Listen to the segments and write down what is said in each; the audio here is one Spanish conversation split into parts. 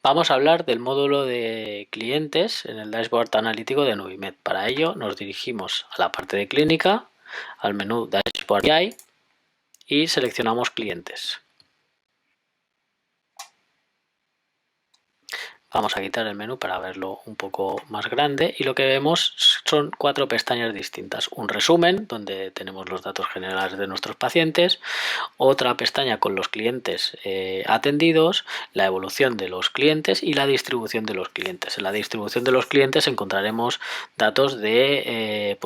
Vamos a hablar del módulo de clientes en el dashboard analítico de Nubimed. Para ello nos dirigimos a la parte de clínica, al menú Dashboard BI y seleccionamos clientes. Vamos a quitar el menú para verlo un poco más grande y lo que vemos son 4 pestañas distintas. Un resumen donde tenemos los datos generales de nuestros pacientes, otra pestaña con los clientes atendidos, la evolución de los clientes y la distribución de los clientes. En la distribución de los clientes encontraremos datos de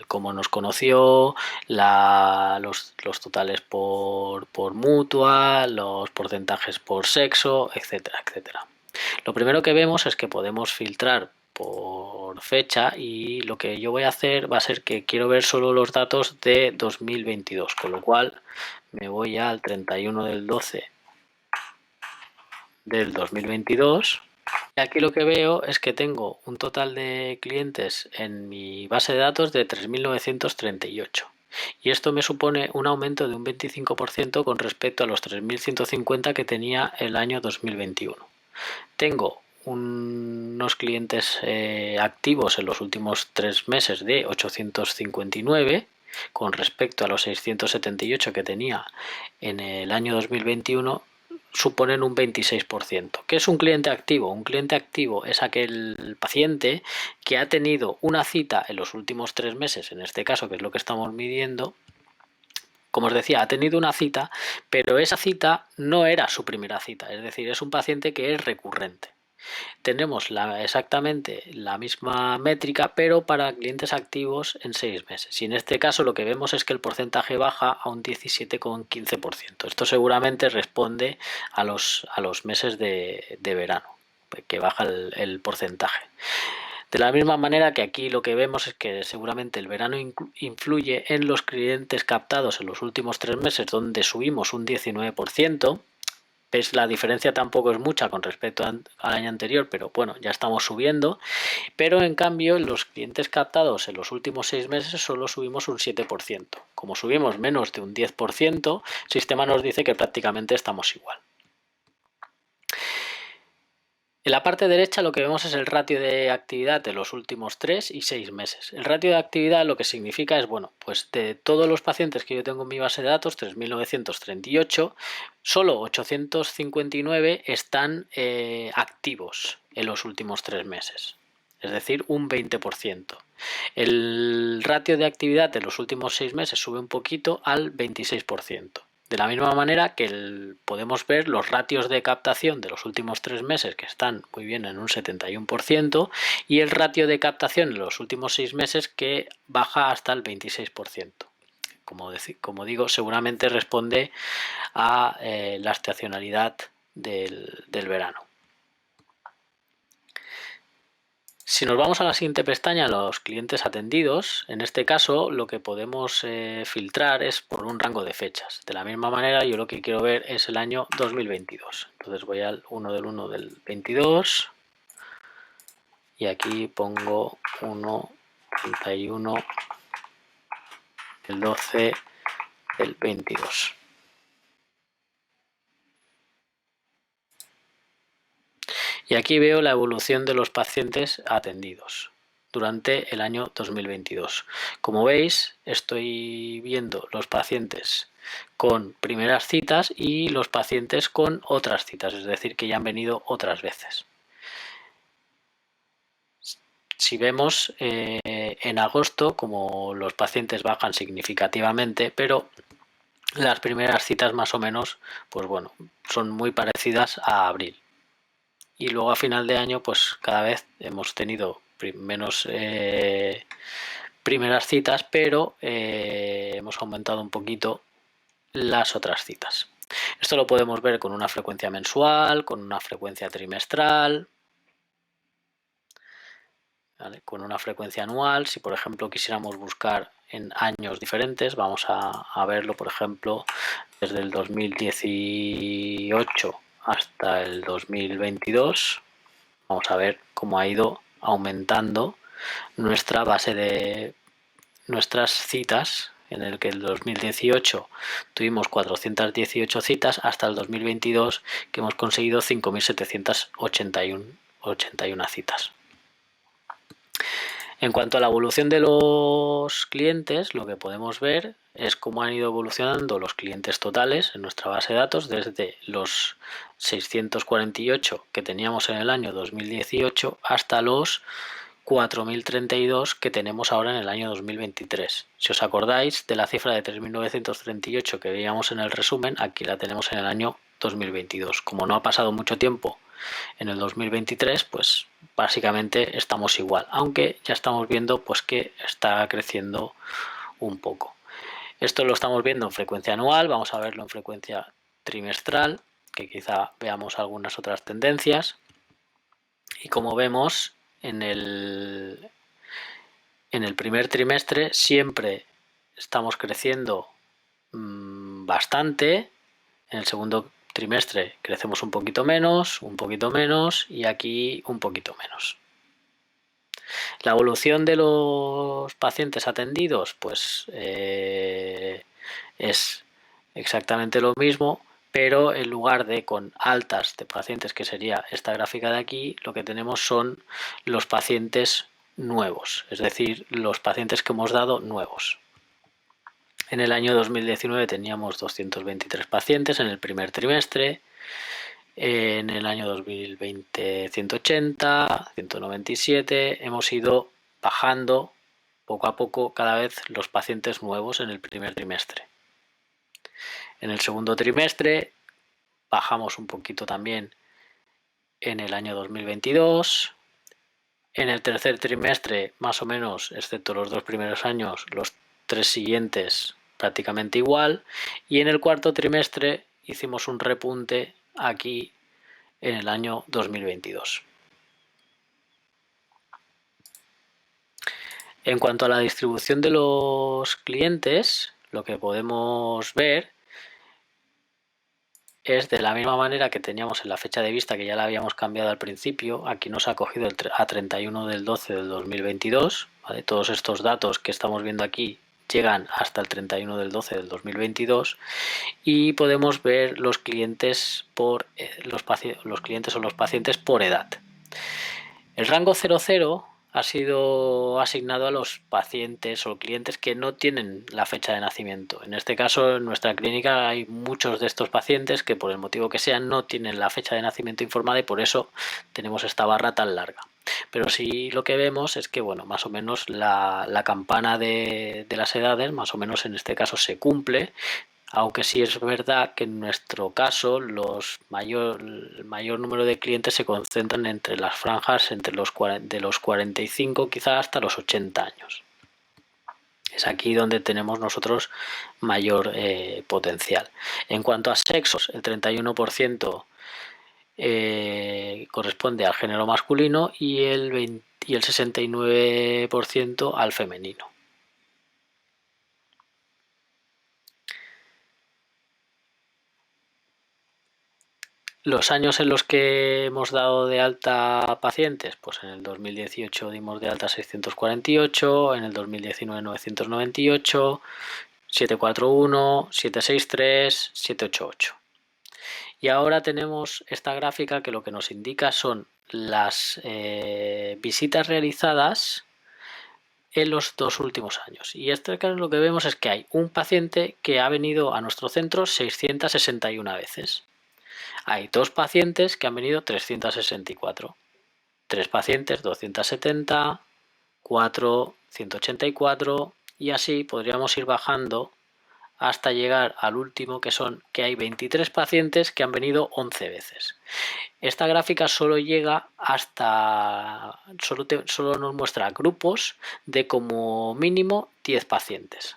cómo nos conoció, los totales por mutua, los porcentajes por sexo, etcétera, etcétera. Lo primero que vemos es que podemos filtrar por fecha y lo que yo voy a hacer va a ser que quiero ver solo los datos de 2022, con lo cual me voy al 31 del 12 del 2022 y aquí lo que veo es que tengo un total de clientes en mi base de datos de 3.938 y esto me supone un aumento de un 25% con respecto a los 3.150 que tenía el año 2021. Tengo unos clientes activos en los últimos 3 meses de 859 con respecto a los 678 que tenía en el año 2021, suponen un 26%. ¿Qué es un cliente activo? Un cliente activo es aquel paciente que ha tenido una cita en los últimos 3 meses, en este caso, que es lo que estamos midiendo. Como os decía, ha tenido una cita, pero esa cita no era su primera cita, es decir, es un paciente que es recurrente. Tenemos exactamente la misma métrica, pero para clientes activos en 6 meses. Y en este caso lo que vemos es que el porcentaje baja a un 17,15%. Esto seguramente responde a los meses de verano, que baja el porcentaje. De la misma manera que aquí lo que vemos es que seguramente el verano influye en los clientes captados en los últimos 3 meses, donde subimos un 19%. ¿Ves? La diferencia tampoco es mucha con respecto al año anterior, pero bueno, ya estamos subiendo. Pero en cambio, en los clientes captados en los últimos 6 meses solo subimos un 7%. Como subimos menos de un 10%, el sistema nos dice que prácticamente estamos igual. En la parte derecha lo que vemos es el ratio de actividad de los últimos 3 y 6 meses. El ratio de actividad lo que significa es, bueno, pues de todos los pacientes que yo tengo en mi base de datos, 3.938, solo 859 están activos en los últimos 3 meses. Es decir, un 20%. El ratio de actividad de los últimos 6 meses sube un poquito al 26%. De la misma manera que podemos ver los ratios de captación de los últimos 3 meses que están muy bien en un 71% y el ratio de captación en los últimos 6 meses que baja hasta el 26%. Como digo, seguramente responde a la estacionalidad del verano. Si nos vamos a la siguiente pestaña, los clientes atendidos, en este caso lo que podemos filtrar es por un rango de fechas. De la misma manera, yo lo que quiero ver es el año 2022. Entonces voy al 1 del 1 del 22 y aquí pongo 1, 31 del 12 del 22. Y aquí veo la evolución de los pacientes atendidos durante el año 2022. Como veis, estoy viendo los pacientes con primeras citas y los pacientes con otras citas, es decir, que ya han venido otras veces. Si vemos en agosto, como los pacientes bajan significativamente, pero las primeras citas más o menos, pues bueno, son muy parecidas a abril. Y luego a final de año pues cada vez hemos tenido menos primeras citas, pero hemos aumentado un poquito las otras citas. Esto lo podemos ver con una frecuencia mensual, con una frecuencia trimestral, ¿vale? Con una frecuencia anual. Si por ejemplo quisiéramos buscar en años diferentes, vamos a verlo por ejemplo desde el 2018 hasta el 2022. Vamos a ver cómo ha ido aumentando nuestra base de nuestras citas en el que el 2018 tuvimos 418 citas, hasta el 2022 que hemos conseguido 5.781 citas. En cuanto a la evolución de los clientes, lo que podemos ver es cómo han ido evolucionando los clientes totales en nuestra base de datos desde los 648 que teníamos en el año 2018 hasta los 4.032 que tenemos ahora en el año 2023. Si os acordáis de la cifra de 3.938 que veíamos en el resumen, aquí la tenemos en el año 2022. Como no ha pasado mucho tiempo en el 2023, pues básicamente estamos igual, aunque ya estamos viendo pues que está creciendo un poco. Esto lo estamos viendo en frecuencia anual, vamos a verlo en frecuencia trimestral, que quizá veamos algunas otras tendencias. Y como vemos, en el primer trimestre siempre estamos creciendo bastante. En el segundo trimestre crecemos un poquito menos y aquí un poquito menos. La evolución de los pacientes atendidos pues es exactamente lo mismo, pero en lugar de con altas de pacientes, que sería esta gráfica de aquí, lo que tenemos son los pacientes nuevos, es decir, los pacientes que hemos dado nuevos. En el año 2019 teníamos 223 pacientes en el primer trimestre, en el año 2020 180, 197, hemos ido bajando poco a poco cada vez los pacientes nuevos en el primer trimestre. En el segundo trimestre bajamos un poquito también en el año 2022. En el tercer trimestre, más o menos, excepto los 2 primeros años, los 3 siguientes prácticamente igual. Y en el cuarto trimestre hicimos un repunte aquí en el año 2022. En cuanto a la distribución de los clientes, lo que podemos ver es de la misma manera que teníamos en la fecha de vista, que ya la habíamos cambiado al principio. Aquí nos ha cogido a 31 del 12 del 2022, ¿vale? Todos estos datos que estamos viendo aquí llegan hasta el 31 del 12 del 2022 y podemos ver los clientes por los clientes o los pacientes por edad. El rango 00 ha sido asignado a los pacientes o clientes que no tienen la fecha de nacimiento. En este caso, en nuestra clínica hay muchos de estos pacientes que, por el motivo que sea, no tienen la fecha de nacimiento informada y por eso tenemos esta barra tan larga. Pero sí lo que vemos es que, bueno, más o menos la campana de las edades, más o menos en este caso se cumple, aunque sí es verdad que en nuestro caso el mayor número de clientes se concentran entre las franjas de los 45 quizás hasta los 80 años. Es aquí donde tenemos nosotros mayor potencial. En cuanto a sexos, el 31% corresponde al género masculino y el 69% al femenino. Los años en los que hemos dado de alta pacientes, pues en el 2018 dimos de alta 648, en el 2019 998, 741, 763, 788. Y ahora tenemos esta gráfica que lo que nos indica son las visitas realizadas en los 2 últimos años. Y este caso lo que vemos es que hay un paciente que ha venido a nuestro centro 661 veces. Hay 2 pacientes que han venido 364, 3 pacientes 270, 4 184 y así podríamos ir bajando hasta llegar al último que hay 23 pacientes que han venido 11 veces. Esta gráfica solo llega hasta, solo nos muestra grupos de como mínimo 10 pacientes.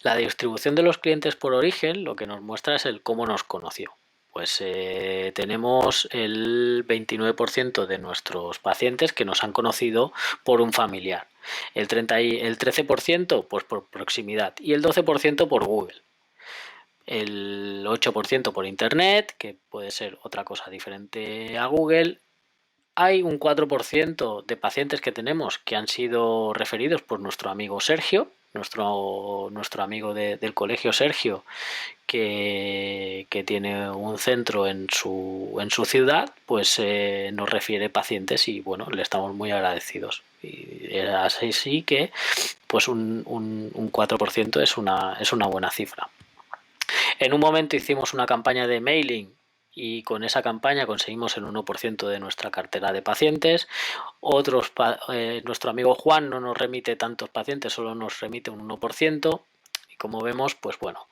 La distribución de los clientes por origen lo que nos muestra es el cómo nos conoció. Pues tenemos el 29% de nuestros pacientes que nos han conocido por un familiar, el 13% pues por proximidad y el 12% por Google, el 8% por internet, que puede ser otra cosa diferente a Google, hay un 4% de pacientes que tenemos que han sido referidos por nuestro amigo Sergio, nuestro amigo del colegio Sergio, que tiene un centro en su ciudad, pues nos refiere pacientes y bueno, le estamos muy agradecidos. Y así sí que pues un 4% es una buena cifra. En un momento hicimos una campaña de mailing y con esa campaña conseguimos el 1% de nuestra cartera de pacientes. Nuestro amigo Juan no nos remite tantos pacientes, solo nos remite un 1%. Y como vemos, pues bueno,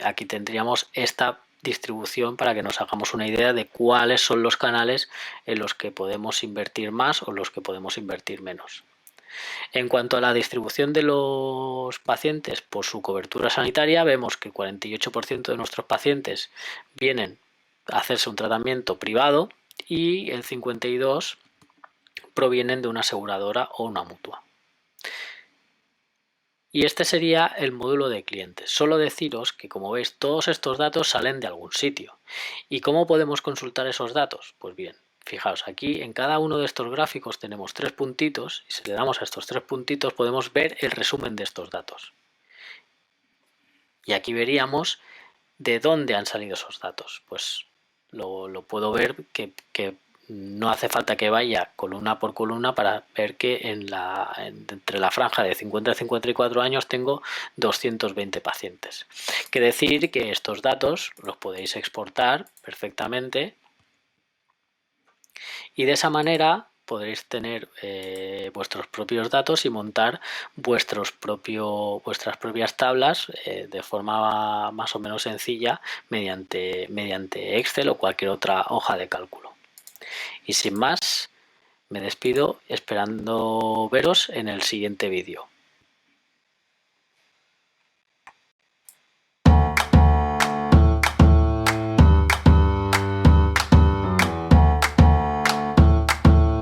aquí tendríamos esta distribución para que nos hagamos una idea de cuáles son los canales en los que podemos invertir más o los que podemos invertir menos. En cuanto a la distribución de los pacientes por su cobertura sanitaria, vemos que el 48% de nuestros pacientes vienen a hacerse un tratamiento privado y el 52% provienen de una aseguradora o una mutua. Y este sería el módulo de clientes. Solo deciros que, como veis, todos estos datos salen de algún sitio. ¿Y cómo podemos consultar esos datos? Pues bien, fijaos, aquí en cada uno de estos gráficos tenemos 3 puntitos y si le damos a estos 3 puntitos podemos ver el resumen de estos datos. Y aquí veríamos de dónde han salido esos datos. Pues lo puedo ver que no hace falta que vaya columna por columna para ver que entre la franja de 50 y 54 años tengo 220 pacientes. Quiere decir que estos datos los podéis exportar perfectamente y de esa manera podréis tener vuestros propios datos y montar vuestras propias tablas de forma más o menos sencilla mediante Excel o cualquier otra hoja de cálculo. Y sin más, me despido esperando veros en el siguiente vídeo.